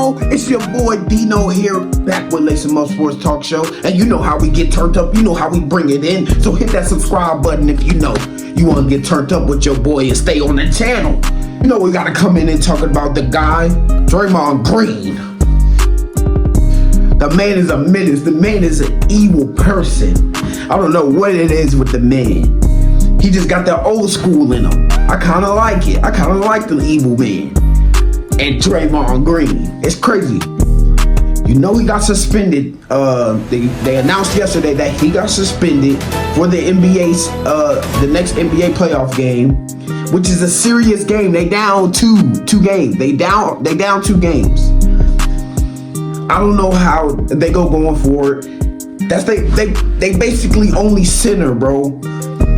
Yo, it's your boy Dino here, back with Lace 'em Up Sports Talk Show. And you know how we get turned up, you know how we bring it in. So hit that subscribe button if you know you want to get turned up with your boy and stay on the channel. You know we gotta come in and talk about the guy, Draymond Green. The man is a menace, the man is an evil person. I don't know what it is with the man. He just got that old school in him. I kinda like it. I kinda like the evil man. And Draymond Green, it's crazy. You know he got suspended. They announced yesterday that he got suspended for the the next NBA playoff game, which is a serious game. They down two games. They down 2 games. I don't know how they going forward. They basically only center, bro.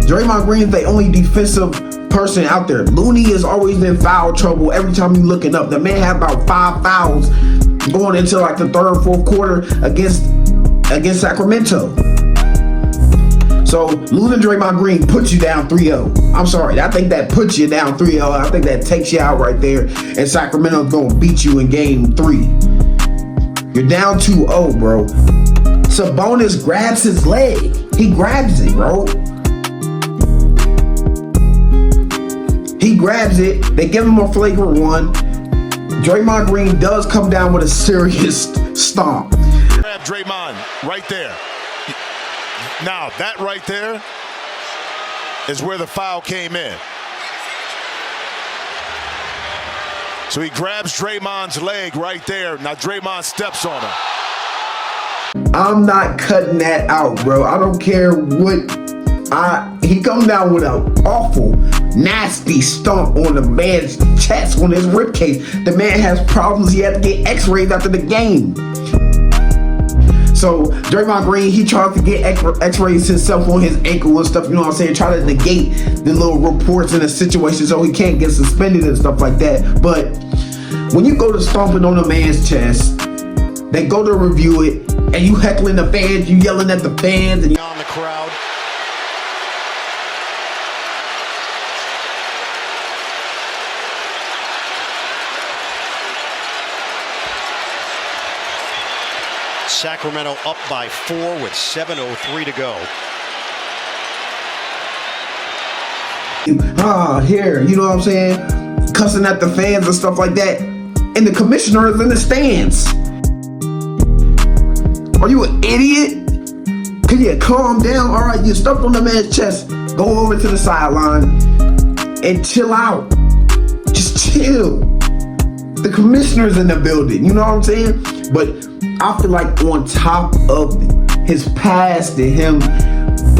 Draymond Green is the only defensive person out there. Looney is always in foul trouble every time you looking up. The man had about 5 fouls going into like the 3rd or 4th quarter against Sacramento. So losing Draymond Green puts you down 3-0. I'm sorry, I think that puts you down 3-0. I think that takes you out right there, and Sacramento's gonna beat you in game 3. You're down 2-0, bro. Sabonis grabs his leg. He grabs it, bro. He grabs it. They give him a flagrant 1. Draymond Green does come down with a serious stomp. Grab Draymond right there. Now, that right there is where the foul came in. So he grabs Draymond's leg right there. Now Draymond steps on him. I'm not cutting that out, bro. I don't care what. He comes down with an awful, nasty stomp on the man's chest, on his ribcage. The man has problems. He had to get x-rays after the game. So Draymond Green, he tried to get x-rays himself on his ankle and stuff, you know what I'm saying? Try to negate the little reports in the situation so he can't get suspended and stuff like that. But when you go to stomping on a man's chest, they go to review it, and you heckling the fans, you yelling at the fans, and on the crowd. Sacramento up by 4 with 7:03 to go. Here, you know what I'm saying? Cussing at the fans and stuff like that. And the commissioner is in the stands. Are you an idiot? Can you calm down? All right, you stepped on the man's chest. Go over to the sideline and chill out. Just chill. The commissioner's in the building, you know what I'm saying? But I feel like on top of his past and him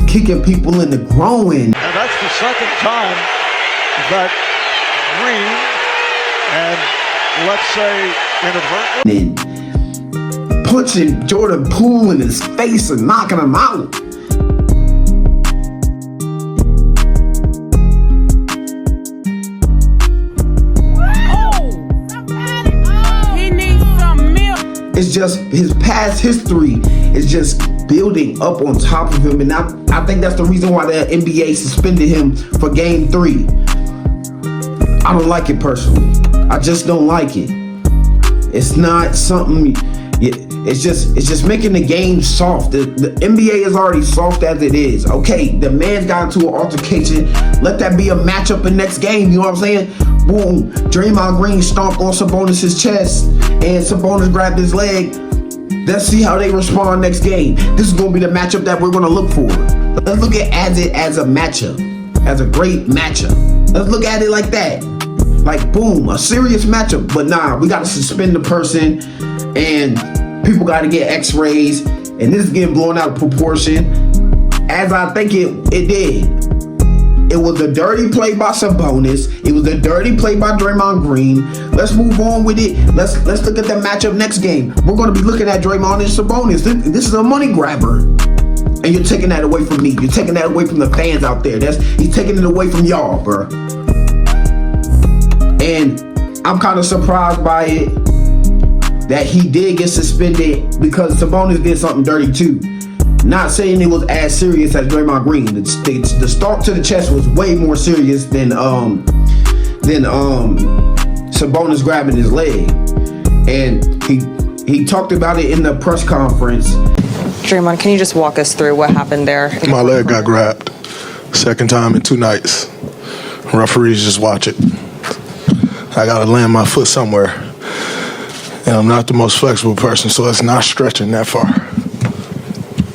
kicking people in the groin. And that's the second time that Green, and let's say inadvertently, punching Jordan Poole in his face and knocking him out. It's just his past history is just building up on top of him, and I think that's the reason why the NBA suspended him for game 3. I don't like it personally. I just don't like it. It's not something. It's just making the game soft. The NBA is already soft as it is. Okay, the man got into an altercation. Let that be a matchup in next game. You know what I'm saying? Boom. Draymond Green stomped on Sabonis' chest, and Sabonis grabbed his leg. Let's see how they respond next game. This is going to be the matchup that we're going to look for. Let's look at it as a matchup, as a great matchup. Let's look at it like that. Like, boom, a serious matchup. But nah, we got to suspend the person, and people got to get x-rays, and this is getting blown out of proportion, as I think it did. It was a dirty play by Sabonis. It was a dirty play by Draymond Green. Let's move on with it. Let's look at the matchup next game. We're going to be looking at Draymond and Sabonis. This is a money grabber. And you're taking that away from me. You're taking that away from the fans out there. He's taking it away from y'all, bro. And I'm kind of surprised by it that he did get suspended, because Sabonis did something dirty too. Not saying it was as serious as Draymond Green. The stomp to the chest was way more serious than Sabonis grabbing his leg. And He talked about it in the press conference. Draymond, can you just walk us through what happened there? My leg got grabbed. Second time in 2 nights. Referees just watch it. I gotta land my foot somewhere. And I'm not the most flexible person, so it's not stretching that far.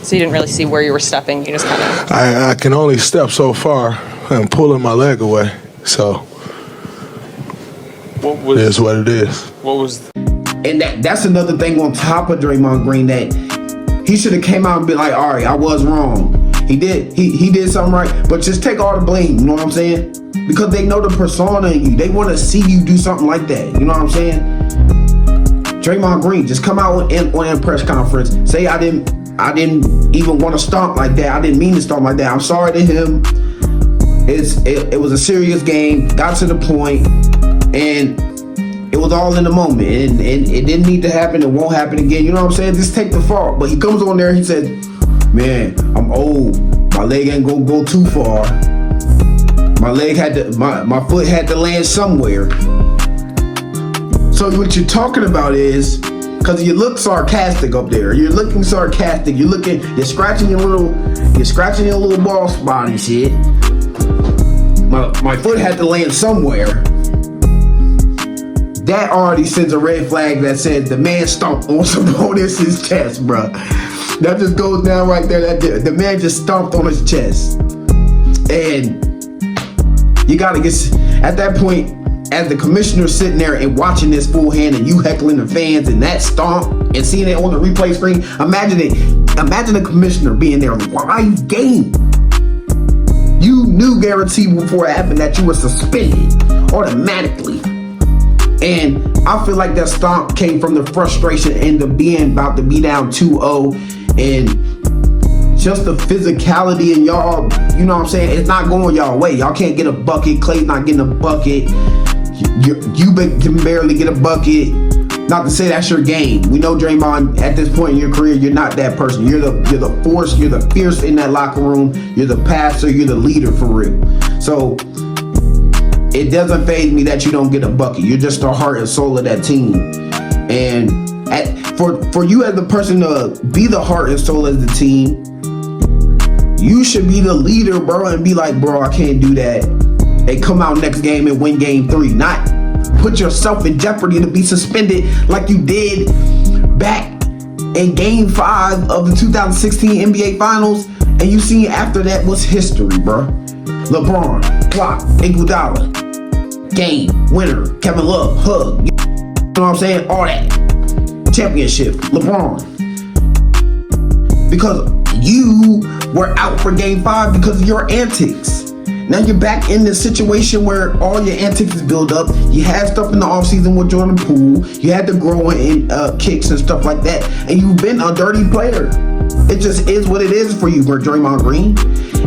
So you didn't really see where you were stepping, you just kind of... I can only step so far and pulling my leg away, so it is what it is. What was... And that's another thing on top of Draymond Green, that he should have came out and been like, all right, I was wrong. He did something right, but just take all the blame, you know what I'm saying? Because they know the persona in you. They want to see you do something like that, you know what I'm saying? Draymond Green, just come out on a press conference, say I didn't even want to stomp like that. I didn't mean to stomp like that. I'm sorry to him. It was a serious game, got to the point, and it was all in the moment, and it didn't need to happen. It won't happen again. You know what I'm saying? Just take the fault. But he comes on there, he said, man, I'm old. My leg ain't gonna go too far. My foot had to land somewhere. So what you're talking about is, because you look sarcastic up there. You're looking sarcastic. You're scratching your little ball spot and shit. My foot had to land somewhere. That already sends a red flag that says the man stomped on Sabonis' chest, bro. That just goes down right there. The man just stomped on his chest. And you gotta get, at that point, as the commissioner sitting there and watching this full hand and you heckling the fans and that stomp and seeing it on the replay screen, imagine the commissioner being there live game. You knew guaranteed before it happened that you were suspended automatically. And I feel like that stomp came from the frustration and the being about to be down 2-0 and just the physicality in y'all, you know what I'm saying? It's not going y'all way. Y'all can't get a bucket. Clay's not getting a bucket. You can barely get a bucket. Not to say that's your game. We know Draymond, at this point in your career, you're not that person. You're the force, you're the fierce in that locker room. You're the passer, you're the leader for real. So it doesn't faze me that you don't get a bucket. You're just the heart and soul of that team. And for you as the person to be the heart and soul of the team, you should be the leader, bro, and be like, bro, I can't do that. And come out next game and win game 3. Not put yourself in jeopardy to be suspended like you did back in game 5 of the 2016 NBA Finals. And you see after that was history, bro. LeBron, clock, Iguodala, game, winner, Kevin Love, hug. You know what I'm saying? All that. Championship, LeBron. Because you were out for game 5 because of your antics. Now you're back in this situation where all your antics is built up. You had stuff in the offseason with Jordan Poole. You had to grow in kicks and stuff like that. And you've been a dirty player. It just is what it is for you, Draymond Green.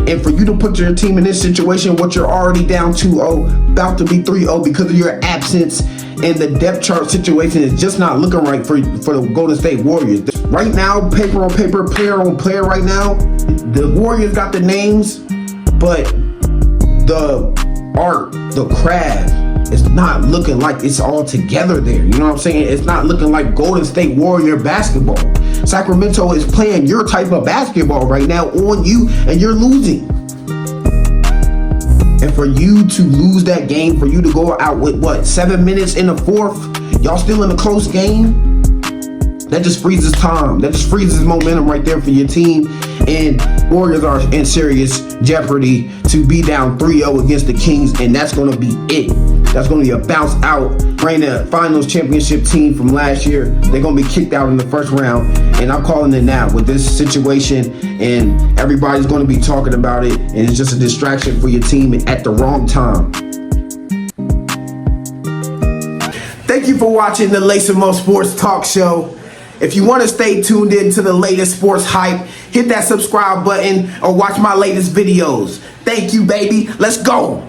And for you to put your team in this situation, what you're already down 2-0, about to be 3-0 because of your absence, and the depth chart situation is just not looking right for the Golden State Warriors. Right now, paper on paper, player on player right now, the Warriors got the names, but the art, the craft, it's not looking like it's all together there. You know what I'm saying? It's not looking like Golden State Warrior basketball. Sacramento is playing your type of basketball right now on you, and you're losing. And for you to lose that game, for you to go out with, 7 minutes in the 4th, y'all still in a close game, that just freezes time. That just freezes momentum right there for your team. And Warriors are in serious jeopardy to be down 3-0 against the Kings, and that's going to be it. That's going to be a bounce out. Reigning finals championship team from last year, they're going to be kicked out in the first round. And I'm calling it now with this situation, and everybody's going to be talking about it, and it's just a distraction for your team at the wrong time. Thank you for watching the Lace 'Em Up Sports Talk Show. If you want to stay tuned in to the latest sports hype, hit that subscribe button or watch my latest videos. Thank you, baby. Let's go.